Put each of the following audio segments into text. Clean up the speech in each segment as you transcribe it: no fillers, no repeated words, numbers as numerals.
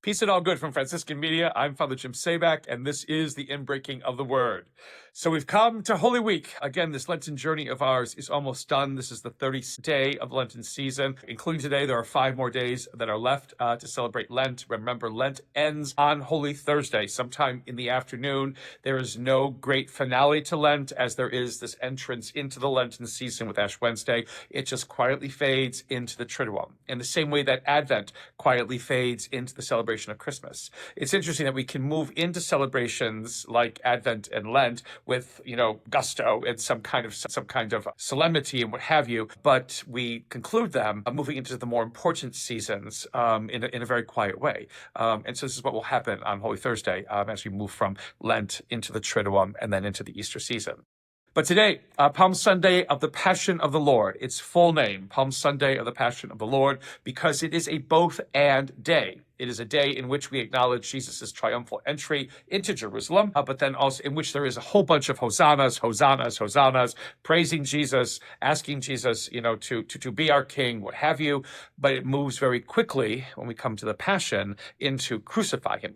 Peace and all good from Franciscan Media. I'm Father Jim Sabak, and this is the Inbreaking of the Word. So we've come to Holy Week. Again, this Lenten journey of ours is almost done. This is the 30th day of Lenten season. Including today, there are 5 more days that are left to celebrate Lent. Remember, Lent ends on Holy Thursday, sometime in the afternoon. There is no great finale to Lent, as there is this entrance into the Lenten season with Ash Wednesday. It just quietly fades into the Triduum, in the same way that Advent quietly fades into the celebration of Christmas. It's interesting that we can move into celebrations like Advent and Lent with, gusto and some kind of solemnity and what have you, but we conclude them moving into the more important seasons in a very quiet way. And so this is what will happen on Holy Thursday as we move from Lent into the Triduum and then into the Easter season. But today, Palm Sunday of the Passion of the Lord, its full name, Palm Sunday of the Passion of the Lord, because it is a both and day. It is a day in which we acknowledge Jesus' triumphal entry into Jerusalem, but then also in which there is a whole bunch of hosannas, hosannas, hosannas, praising Jesus, asking Jesus, to be our king, what have you. But it moves very quickly when we come to the Passion into crucify him,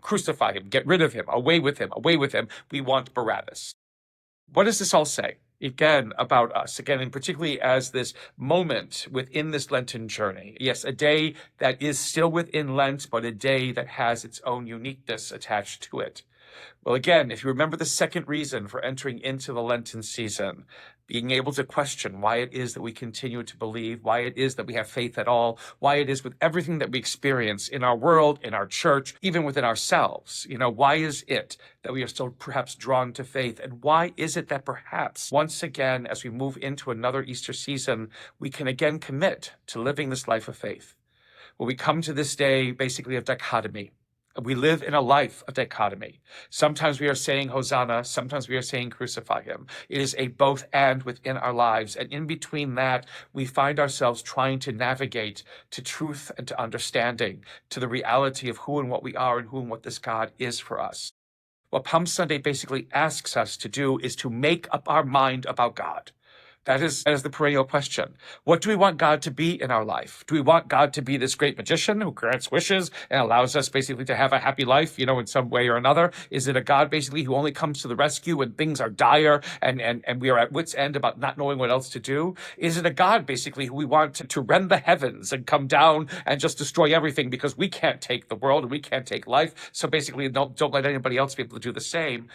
get rid of him, away with him, away with him. We want Barabbas. What does this all say? Again, about us, again, and particularly as this moment within this Lenten journey. Yes, a day that is still within Lent, but a day that has its own uniqueness attached to it. Well, again, if you remember the second reason for entering into the Lenten season, being able to question why it is that we continue to believe, why it is that we have faith at all, why it is with everything that we experience in our world, in our church, even within ourselves, why is it that we are still perhaps drawn to faith? And why is it that perhaps once again, as we move into another Easter season, we can again commit to living this life of faith? Well, we come to this day basically of dichotomy. We live in a life of dichotomy. Sometimes we are saying Hosanna, sometimes we are saying crucify him. It is a both and within our lives. And in between that, we find ourselves trying to navigate to truth and to understanding, to the reality of who and what we are and who and what this God is for us. What Palm Sunday basically asks us to do is to make up our mind about God. That is the perennial question. What do we want God to be in our life? Do we want God to be this great magician who grants wishes and allows us basically to have a happy life, in some way or another? Is it a God basically who only comes to the rescue when things are dire and we are at wit's end about not knowing what else to do? Is it a God basically who we want to rend the heavens and come down and just destroy everything because we can't take the world and we can't take life, so basically don't let anybody else be able to do the same?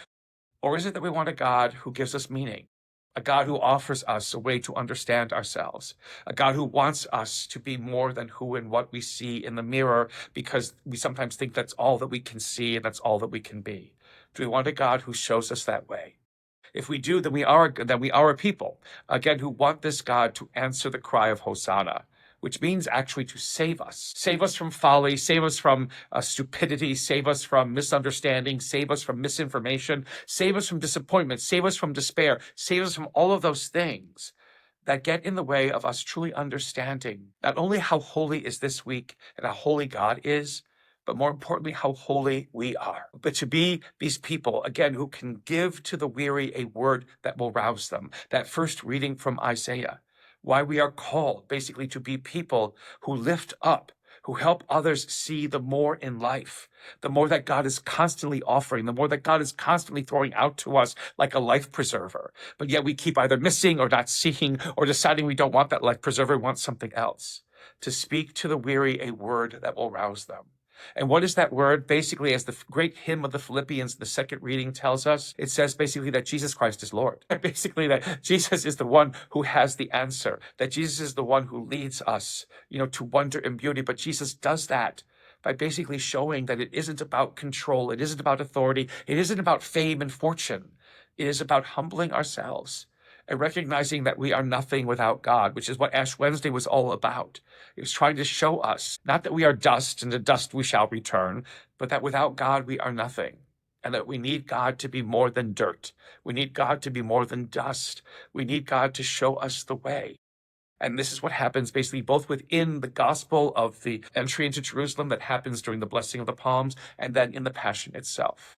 Or is it that we want a God who gives us meaning? A God who offers us a way to understand ourselves, a God who wants us to be more than who and what we see in the mirror, because we sometimes think that's all that we can see and that's all that we can be. Do we want a God who shows us that way? If we do, then we are a people, again, who want this God to answer the cry of Hosanna, which means actually to save us from folly, save us from stupidity, save us from misunderstanding, save us from misinformation, save us from disappointment, save us from despair, save us from all of those things that get in the way of us truly understanding not only how holy is this week and how holy God is, but more importantly, how holy we are. But to be these people, again, who can give to the weary a word that will rouse them. That first reading from Isaiah, why we are called basically to be people who lift up, who help others see the more in life, the more that God is constantly offering, the more that God is constantly throwing out to us like a life preserver. But yet we keep either missing or not seeing or deciding we don't want that life preserver, we want something else. To speak to the weary a word that will rouse them. And what is that word? Basically, as the great hymn of the Philippians, the second reading tells us, it says basically that Jesus Christ is Lord. Basically that Jesus is the one who has the answer, that Jesus is the one who leads us, to wonder and beauty. But Jesus does that by basically showing that it isn't about control. It isn't about authority. It isn't about fame and fortune. It is about humbling ourselves and recognizing that we are nothing without God, which is what Ash Wednesday was all about. It was trying to show us, not that we are dust and to dust we shall return, but that without God we are nothing, and that we need God to be more than dirt. We need God to be more than dust. We need God to show us the way. And this is what happens basically both within the gospel of the entry into Jerusalem that happens during the blessing of the palms, and then in the Passion itself.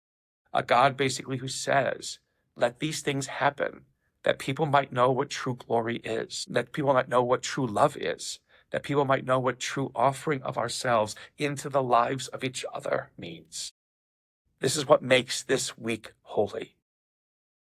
A God basically who says, let these things happen, that people might know what true glory is, that people might know what true love is, that people might know what true offering of ourselves into the lives of each other means. This is what makes this week holy.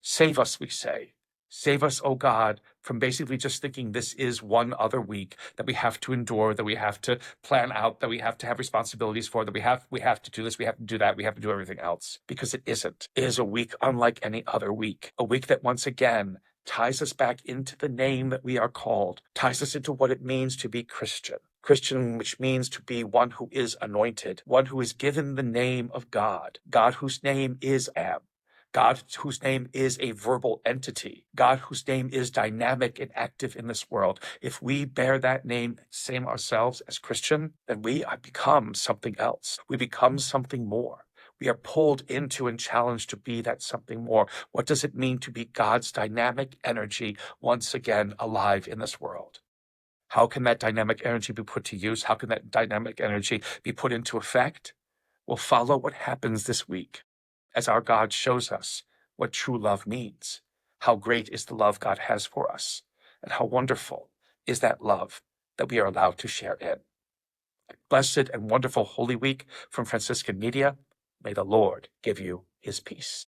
Save us, we say. Save us, O God, from basically just thinking this is one other week that we have to endure, that we have to plan out, that we have to have responsibilities for, that we have to do this, we have to do that, we have to do everything else. Because it isn't. It is a week unlike any other week. A week that once again ties us back into the name that we are called, ties us into what it means to be Christian. Christian, which means to be one who is anointed, one who is given the name of God, God whose name is Am. God whose name is a verbal entity, God whose name is dynamic and active in this world. If we bear that name, same ourselves as Christian, then we become something else. We become something more. We are pulled into and challenged to be that something more. What does it mean to be God's dynamic energy once again alive in this world? How can that dynamic energy be put to use? How can that dynamic energy be put into effect? We'll follow what happens this week as our God shows us what true love means. How great is the love God has for us, and how wonderful is that love that we are allowed to share in. Blessed and wonderful Holy Week from Franciscan Media. May the Lord give you his peace.